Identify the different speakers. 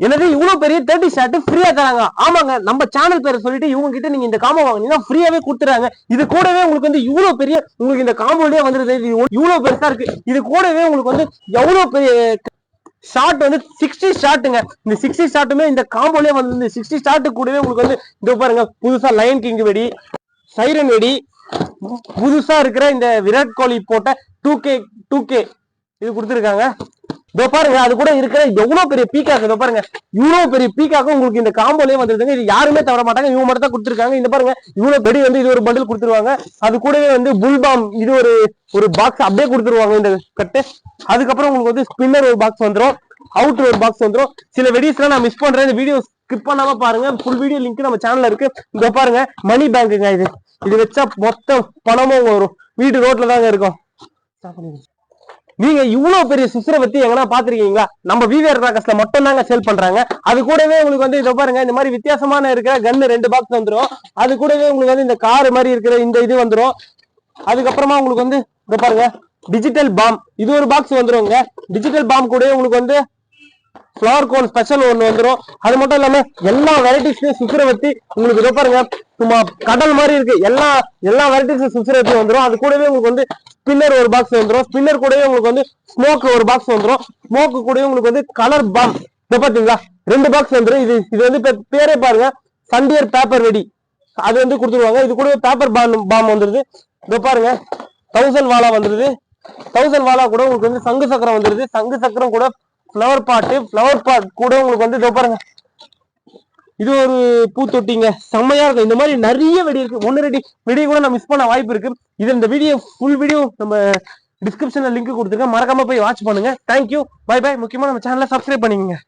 Speaker 1: எனவே இவ்வளவு பெரிய 30 ஷாட் ஃப்ரீயா தராங்க. ஆமாங்க, நம்ம சேனல் பேரை சொல்லிட்டு இவங்க கிட்ட நீங்க இந்த காம்போ வாங்கினீங்கன்னா ஃப்ரீயாவே கொடுத்துறாங்க. இது கூடவே உங்களுக்கு வந்து இவ்வளவு பெரிய உங்களுக்கு இந்த காம்போலயே வந்துருது. இது இவ்வளவு பெருசா இருக்கு. இது கூடவே உங்களுக்கு வந்து எவ்வளவு பெரிய ஷாட் வந்து 60 ஷாட்டுங்க. இந்த 60 ஷாட்டுமே இந்த காம்போலயே வந்து இந்த 60 ஷாட்டு கூடவே உங்களுக்கு வந்து இதோ பாருங்க, புதுசா லயன் கிங் வெடி, சைரன் வெடி, புதுசா இருக்கிற இந்த விராட் கோலி போட்ட 2K இது கொடுத்துருக்காங்க. இதோ பாருங்க, அது கூட இருக்கிற எவ்வளவு பெரிய பீக்காக். இதோ பாருங்க, இவ்வளவு பெரிய பீக்காக்கும் உங்களுக்கு இந்த காம்போலயே வந்துருதுங்க. இது யாருமே தவற மாட்டாங்க, இவங்க மட்டும் தான் கொடுத்துருக்காங்க. இந்த பாருங்க, இவ்வளவு பெரிய வந்து இது ஒரு பண்டில் கொடுத்துருவாங்க. அது கூடவே வந்து புல்பாம் இது ஒரு பாக்ஸ் அப்படியே கொடுத்துருவாங்க இந்த கட்டு. அதுக்கப்புறம் உங்களுக்கு வந்து ஸ்பின்னர் ஒரு பாக்ஸ் வந்துடும், அவுட்டர் ஒரு பாக்ஸ் வந்துடும். சில வெடிஸ் எல்லாம் நான் மிஸ் பண்றேன், இந்த வீடியோ ஸ்கிப் பண்ணாம பாருங்க. ஃபுல் வீடியோ லிங்க் நம்ம சேனல்ல இருக்கு. இதோ பாருங்க, மணி பேங்குங்க. இது வச்சா மொத்த பணமும் வரும். வீடு ரோட்ல தாங்க இருக்கும். நீங்க இவ்வளவு பெரிய சுசுரை பத்தி எங்கன்னா பாத்திருக்கீங்களா? நம்ம விவிஆர் ராக்கர்ஸ்ல மட்டும் தாங்க சேல் பண்றாங்க. அது கூடவே உங்களுக்கு வந்து இதை பாருங்க, இந்த மாதிரி வித்தியாசமான இருக்கிற கன்னு 2 பாக்ஸ் வந்துடும். அது கூடவே உங்களுக்கு வந்து இந்த கார் மாதிரி இருக்கிற இந்த இது வந்துடும். அதுக்கப்புறமா உங்களுக்கு வந்து இதை பாருங்க, டிஜிட்டல் பாம் இது ஒரு பாக்ஸ் வந்துருங்க. டிஜிட்டல் பாம் கூட உங்களுக்கு வந்து ஃபிளவர் கோன் ஸ்பெஷல் ஒன்று வந்துடும். அது மட்டும் இல்லாம எல்லா வெரைட்டிஸ்லயும் சுசுரவத்தி உங்களுக்கு இதை பாருங்க, சும்மா கடல் மாதிரி இருக்கு. எல்லா வெரைட்டிஸும் சுசுரவத்தி வந்துடும். அது கூடவே உங்களுக்கு வந்து ஸ்பின்னர் ஒரு பாக்ஸ் வந்துடும். ஸ்பின்னர் கூடவே உங்களுக்கு வந்து ஸ்மோக் ஒரு பாக்ஸ் வந்துடும். ஸ்மோக்கு கூடவே உங்களுக்கு வந்து கலர் பாம் இதை பாத்தீங்களா 2 பாக்ஸ் வந்துடும். இது வந்து பேரே பாருங்க, சண்டியர் பேப்பர் வெடி அது வந்து கொடுத்துருவாங்க. இது கூட பேப்பர் பாம் வந்துருது. இதை பாருங்க, 1000 வாலா வந்துருது. 1000 வாலா கூட உங்களுக்கு வந்து சங்கு சக்கரம் வந்துருது. சங்கு சக்கரம் கூட ஃப்ளவர் பாட் கூட உங்களுக்கு வந்து இதோ பாருங்க, இது ஒரு பூத்தொட்டிங்க, செம்மையா இருக்கும். இந்த மாதிரி நிறைய வெடி இருக்கு. 1 வெடி கூட நான் மிஸ் பண்ண வாய்ப்பு இருக்கு. இது இந்த வீடியோ ஃபுல் வீடியோ நம்ம டிஸ்கிரிப்ஷன்ல லிங்க் கொடுத்துருக்கேன், மறக்காம போய் வாட்ச் பண்ணுங்க. Thank you, bye bye. முக்கியமா நம்ம சேனலை சப்ஸ்கிரைப் பண்ணிக்கங்க.